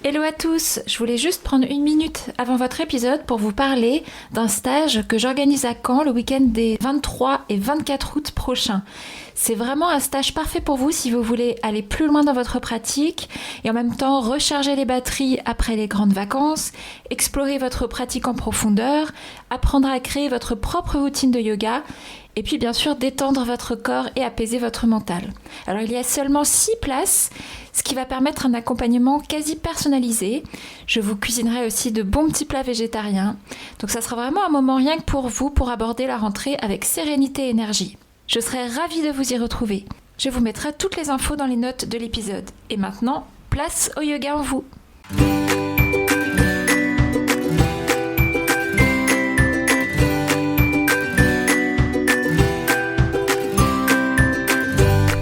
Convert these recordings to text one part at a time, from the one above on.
Hello à tous, je voulais juste prendre une minute avant votre épisode pour vous parler d'un stage que j'organise à Caen le week-end des 23 et 24 août prochains. C'est vraiment un stage parfait pour vous si vous voulez aller plus loin dans votre pratique et en même temps recharger les batteries après les grandes vacances, explorer votre pratique en profondeur, apprendre à créer votre propre routine de yoga et puis bien sûr détendre votre corps et apaiser votre mental. Alors il y a seulement 6 places, ce qui va permettre un accompagnement quasi personnalisé. Je vous cuisinerai aussi de bons petits plats végétariens. Donc ça sera vraiment un moment rien que pour vous pour aborder la rentrée avec sérénité et énergie. Je serai ravie de vous y retrouver. Je vous mettrai toutes les infos dans les notes de l'épisode. Et maintenant, place au yoga en vous.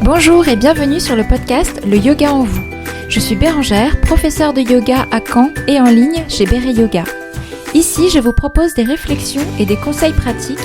Bonjour et bienvenue sur le podcast Le Yoga en vous. Je suis Bérangère, professeure de yoga à Caen et en ligne chez Béré Yoga. Ici, je vous propose des réflexions et des conseils pratiques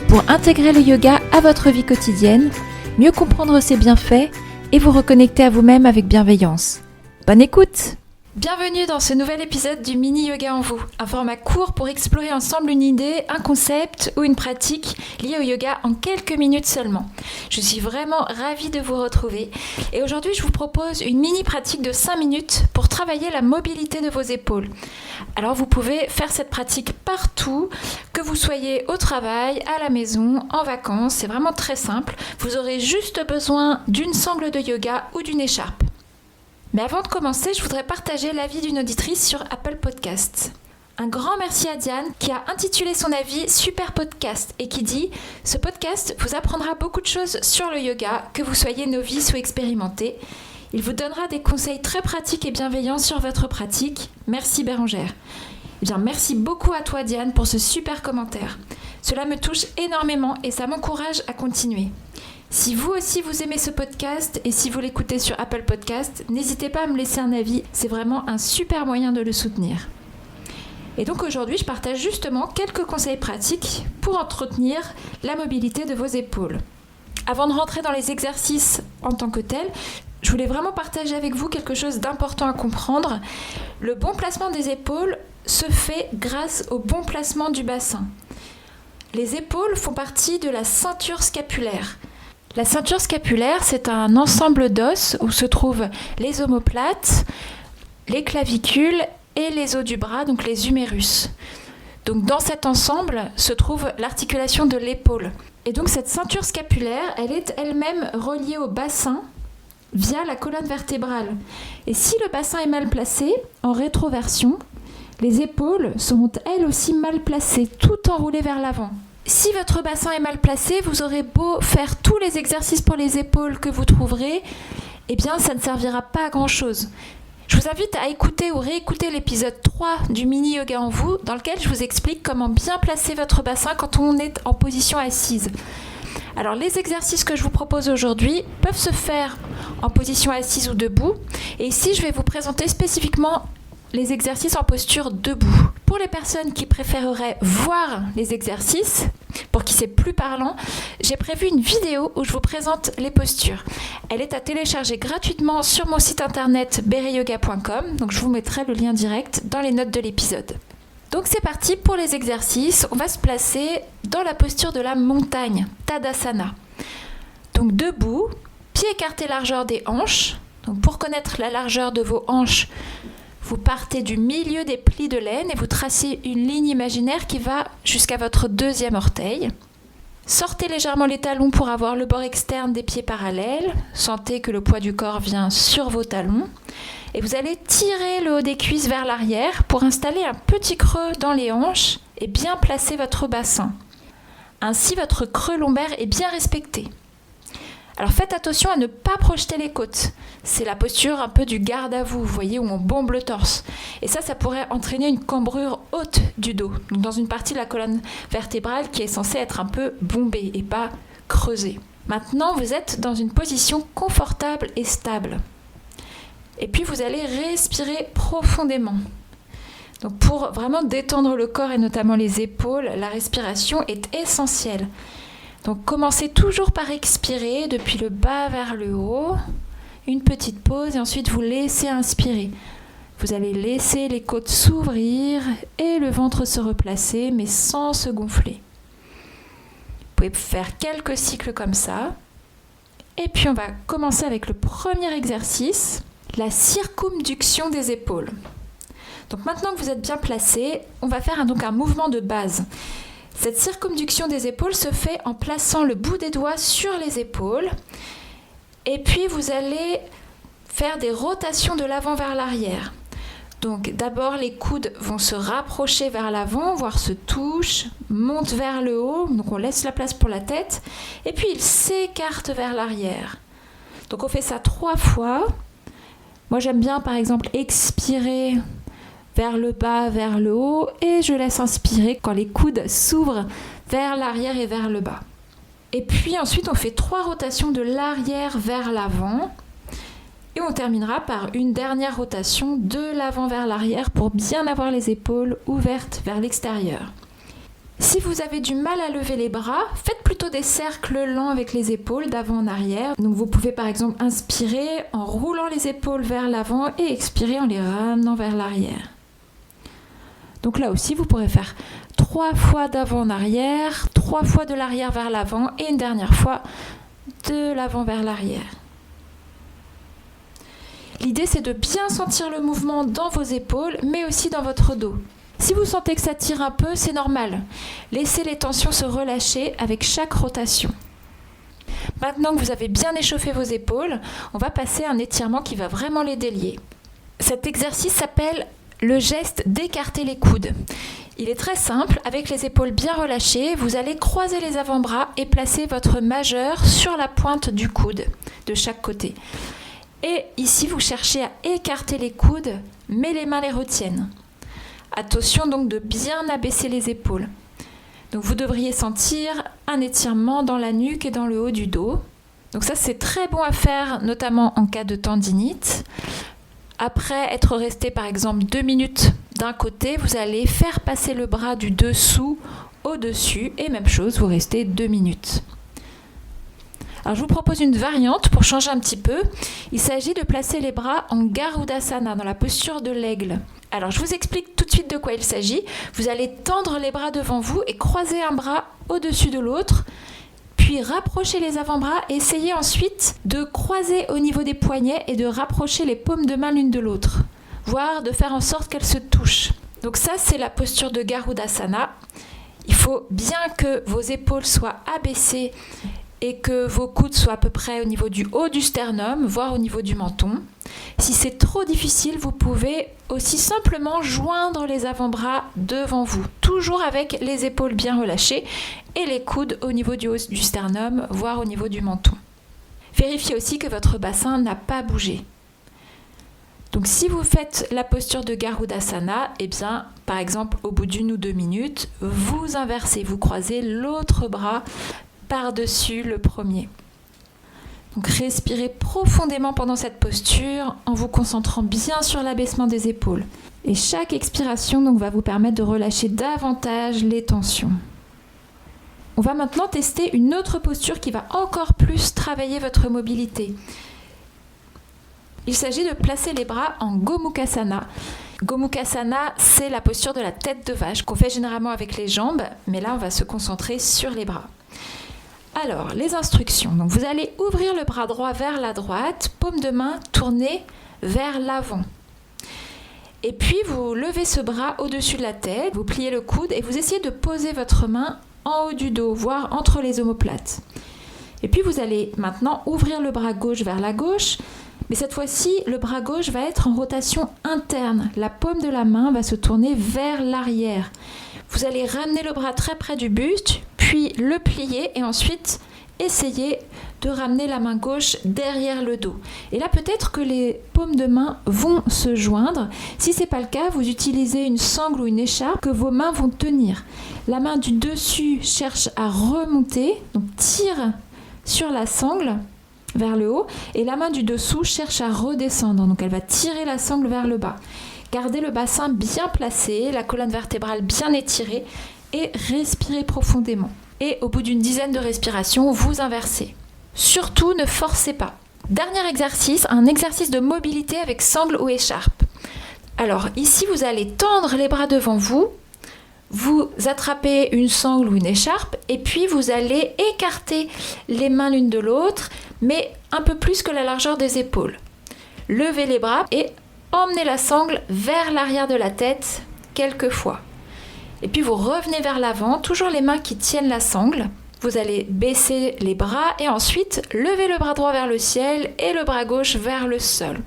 pour intégrer le yoga à votre vie quotidienne, mieux comprendre ses bienfaits et vous reconnecter à vous-même avec bienveillance. Bonne écoute! Bienvenue dans ce nouvel épisode du Mini Yoga en vous, un format court pour explorer ensemble une idée, un concept ou une pratique liée au yoga en quelques minutes seulement. Je suis vraiment ravie de vous retrouver et aujourd'hui je vous propose une mini pratique de 5 minutes pour travailler la mobilité de vos épaules. Alors vous pouvez faire cette pratique partout, que vous soyez au travail, à la maison, en vacances, c'est vraiment très simple. Vous aurez juste besoin d'une sangle de yoga ou d'une écharpe. Mais avant de commencer, je voudrais partager l'avis d'une auditrice sur Apple Podcasts. Un grand merci à Diane qui a intitulé son avis Super Podcast et qui dit « Ce podcast vous apprendra beaucoup de choses sur le yoga, que vous soyez novice ou expérimenté. Il vous donnera des conseils très pratiques et bienveillants sur votre pratique. Merci Bérangère. » Eh bien, merci beaucoup à toi Diane pour ce super commentaire. Cela me touche énormément et ça m'encourage à continuer. Si vous aussi vous aimez ce podcast et si vous l'écoutez sur Apple Podcasts, n'hésitez pas à me laisser un avis, c'est vraiment un super moyen de le soutenir. Et donc aujourd'hui, je partage justement quelques conseils pratiques pour entretenir la mobilité de vos épaules. Avant de rentrer dans les exercices en tant que tels, je voulais vraiment partager avec vous quelque chose d'important à comprendre. Le bon placement des épaules se fait grâce au bon placement du bassin. Les épaules font partie de la ceinture scapulaire. La ceinture scapulaire, c'est un ensemble d'os où se trouvent les omoplates, les clavicules et les os du bras, donc les humérus. Donc dans cet ensemble se trouve l'articulation de l'épaule. Et donc cette ceinture scapulaire, elle est elle-même reliée au bassin via la colonne vertébrale. Et si le bassin est mal placé, en rétroversion, les épaules seront elles aussi mal placées, tout enroulées vers l'avant. Si votre bassin est mal placé, vous aurez beau faire tous les exercices pour les épaules que vous trouverez, eh bien ça ne servira pas à grand chose. Je vous invite à écouter ou réécouter l'épisode 3 du Mini Yoga en vous, dans lequel je vous explique comment bien placer votre bassin quand on est en position assise. Alors les exercices que je vous propose aujourd'hui peuvent se faire en position assise ou debout, et ici je vais vous présenter spécifiquement les exercices en posture debout. Pour les personnes qui préféreraient voir les exercices, pour qui c'est plus parlant, j'ai prévu une vidéo où je vous présente les postures. Elle est à télécharger gratuitement sur mon site internet bereyoga.com, donc je vous mettrai le lien direct dans les notes de l'épisode. Donc c'est parti pour les exercices. On va se placer dans la posture de la montagne, Tadasana. Donc debout, pieds écartés largeur des hanches. Donc pour connaître la largeur de vos hanches, vous partez du milieu des plis de l'aine et vous tracez une ligne imaginaire qui va jusqu'à votre deuxième orteil. Sortez légèrement les talons pour avoir le bord externe des pieds parallèles. Sentez que le poids du corps vient sur vos talons. Et vous allez tirer le haut des cuisses vers l'arrière pour installer un petit creux dans les hanches et bien placer votre bassin. Ainsi, votre creux lombaire est bien respecté. Alors faites attention à ne pas projeter les côtes. C'est la posture un peu du garde à vous voyez, où on bombe le torse. Et ça pourrait entraîner une cambrure haute du dos, donc dans une partie de la colonne vertébrale qui est censée être un peu bombée et pas creusée. Maintenant, vous êtes dans une position confortable et stable. Et puis vous allez respirer profondément. Donc pour vraiment détendre le corps et notamment les épaules, la respiration est essentielle. Donc commencez toujours par expirer depuis le bas vers le haut, une petite pause et ensuite vous laissez inspirer. Vous allez laisser les côtes s'ouvrir et le ventre se replacer, mais sans se gonfler. Vous pouvez faire quelques cycles comme ça. Et puis on va commencer avec le premier exercice, la circumduction des épaules. Donc maintenant que vous êtes bien placé, on va faire un mouvement de base. Cette circumduction des épaules se fait en plaçant le bout des doigts sur les épaules. Et puis vous allez faire des rotations de l'avant vers l'arrière. Donc d'abord les coudes vont se rapprocher vers l'avant, voire se touchent, montent vers le haut, donc on laisse la place pour la tête, et puis ils s'écartent vers l'arrière. Donc on fait ça 3 fois. Moi j'aime bien par exemple expirer vers le bas, vers le haut, et je laisse inspirer quand les coudes s'ouvrent vers l'arrière et vers le bas. Et puis ensuite on fait 3 rotations de l'arrière vers l'avant. Et on terminera par une dernière rotation de l'avant vers l'arrière pour bien avoir les épaules ouvertes vers l'extérieur. Si vous avez du mal à lever les bras, faites plutôt des cercles lents avec les épaules d'avant en arrière. Donc vous pouvez par exemple inspirer en roulant les épaules vers l'avant et expirer en les ramenant vers l'arrière. Donc là aussi vous pourrez faire 3 fois d'avant en arrière, 3 fois de l'arrière vers l'avant et une dernière fois de l'avant vers l'arrière. L'idée, c'est de bien sentir le mouvement dans vos épaules, mais aussi dans votre dos. Si vous sentez que ça tire un peu, c'est normal. Laissez les tensions se relâcher avec chaque rotation. Maintenant que vous avez bien échauffé vos épaules, on va passer à un étirement qui va vraiment les délier. Cet exercice s'appelle le geste d'écarter les coudes. Il est très simple, avec les épaules bien relâchées, vous allez croiser les avant-bras et placer votre majeur sur la pointe du coude de chaque côté. Et ici, vous cherchez à écarter les coudes, mais les mains les retiennent. Attention donc de bien abaisser les épaules. Donc vous devriez sentir un étirement dans la nuque et dans le haut du dos. Donc ça, c'est très bon à faire, notamment en cas de tendinite. Après être resté par exemple 2 minutes d'un côté, vous allez faire passer le bras du dessous au dessus et même chose, vous restez 2 minutes. Alors je vous propose une variante pour changer un petit peu. Il s'agit de placer les bras en Garudasana, dans la posture de l'aigle. Alors je vous explique tout de suite de quoi il s'agit. Vous allez tendre les bras devant vous et croiser un bras au-dessus de l'autre, puis rapprocher les avant-bras et essayez ensuite de croiser au niveau des poignets et de rapprocher les paumes de main l'une de l'autre, voire de faire en sorte qu'elles se touchent. Donc ça, c'est la posture de Garudasana. Il faut bien que vos épaules soient abaissées et que vos coudes soient à peu près au niveau du haut du sternum, voire au niveau du menton. Si c'est trop difficile, vous pouvez aussi simplement joindre les avant-bras devant vous, toujours avec les épaules bien relâchées et les coudes au niveau du haut du sternum, voire au niveau du menton. Vérifiez aussi que votre bassin n'a pas bougé. Donc si vous faites la posture de Garudasana, par exemple au bout d'1 ou 2 minutes, vous inversez, vous croisez l'autre bras par-dessus le premier. Donc respirez profondément pendant cette posture en vous concentrant bien sur l'abaissement des épaules. Et chaque expiration va vous permettre de relâcher davantage les tensions. On va maintenant tester une autre posture qui va encore plus travailler votre mobilité. Il s'agit de placer les bras en Gomukhasana. Gomukhasana, c'est la posture de la tête de vache qu'on fait généralement avec les jambes, mais là on va se concentrer sur les bras. Alors, les instructions. Donc, vous allez ouvrir le bras droit vers la droite, paume de main tournée vers l'avant. Et puis, vous levez ce bras au-dessus de la tête, vous pliez le coude et vous essayez de poser votre main en haut du dos, voire entre les omoplates. Et puis, vous allez maintenant ouvrir le bras gauche vers la gauche, mais cette fois-ci, le bras gauche va être en rotation interne. La paume de la main va se tourner vers l'arrière. Vous allez ramener le bras très près du buste, puis le plier et ensuite essayer de ramener la main gauche derrière le dos. Et là, peut-être que les paumes de main vont se joindre. Si ce n'est pas le cas, vous utilisez une sangle ou une écharpe que vos mains vont tenir. La main du dessus cherche à remonter, donc tire sur la sangle vers le haut, et la main du dessous cherche à redescendre, donc elle va tirer la sangle vers le bas. Gardez le bassin bien placé, la colonne vertébrale bien étirée et respirez profondément. Et au bout d'une dizaine de respirations, vous inversez. Surtout, ne forcez pas. Dernier exercice, un exercice de mobilité avec sangle ou écharpe. Alors ici, vous allez tendre les bras devant vous, vous attrapez une sangle ou une écharpe et puis vous allez écarter les mains l'une de l'autre, mais un peu plus que la largeur des épaules. Levez les bras et emmenez la sangle vers l'arrière de la tête quelques fois. Et puis vous revenez vers l'avant, toujours les mains qui tiennent la sangle. Vous allez baisser les bras et ensuite lever le bras droit vers le ciel et le bras gauche vers le sol.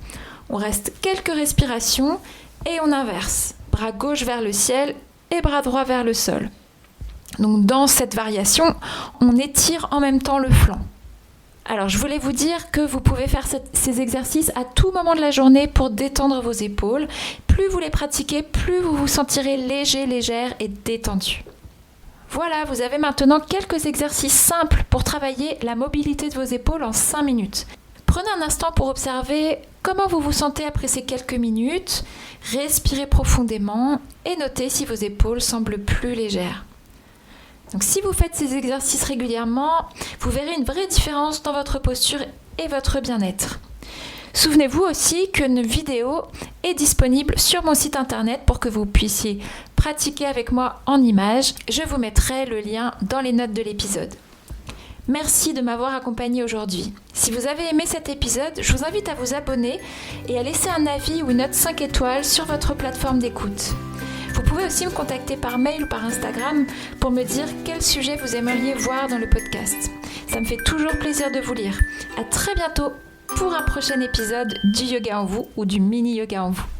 On reste quelques respirations et on inverse. Bras gauche vers le ciel et bras droit vers le sol. Donc dans cette variation, on étire en même temps le flanc. Alors je voulais vous dire que vous pouvez faire ces exercices à tout moment de la journée pour détendre vos épaules. Plus vous les pratiquez, plus vous vous sentirez léger, légère et détendu. Voilà, vous avez maintenant quelques exercices simples pour travailler la mobilité de vos épaules en 5 minutes. Prenez un instant pour observer comment vous vous sentez après ces quelques minutes. Respirez profondément et notez si vos épaules semblent plus légères. Donc, si vous faites ces exercices régulièrement, vous verrez une vraie différence dans votre posture et votre bien-être. Souvenez-vous aussi qu'une vidéo est disponible sur mon site internet pour que vous puissiez pratiquer avec moi en images. Je vous mettrai le lien dans les notes de l'épisode. Merci de m'avoir accompagné aujourd'hui. Si vous avez aimé cet épisode, je vous invite à vous abonner et à laisser un avis ou une note 5 étoiles sur votre plateforme d'écoute. Vous pouvez aussi me contacter par mail ou par Instagram pour me dire quel sujet vous aimeriez voir dans le podcast. Ça me fait toujours plaisir de vous lire. À très bientôt pour un prochain épisode du Yoga en vous ou du mini Yoga en vous.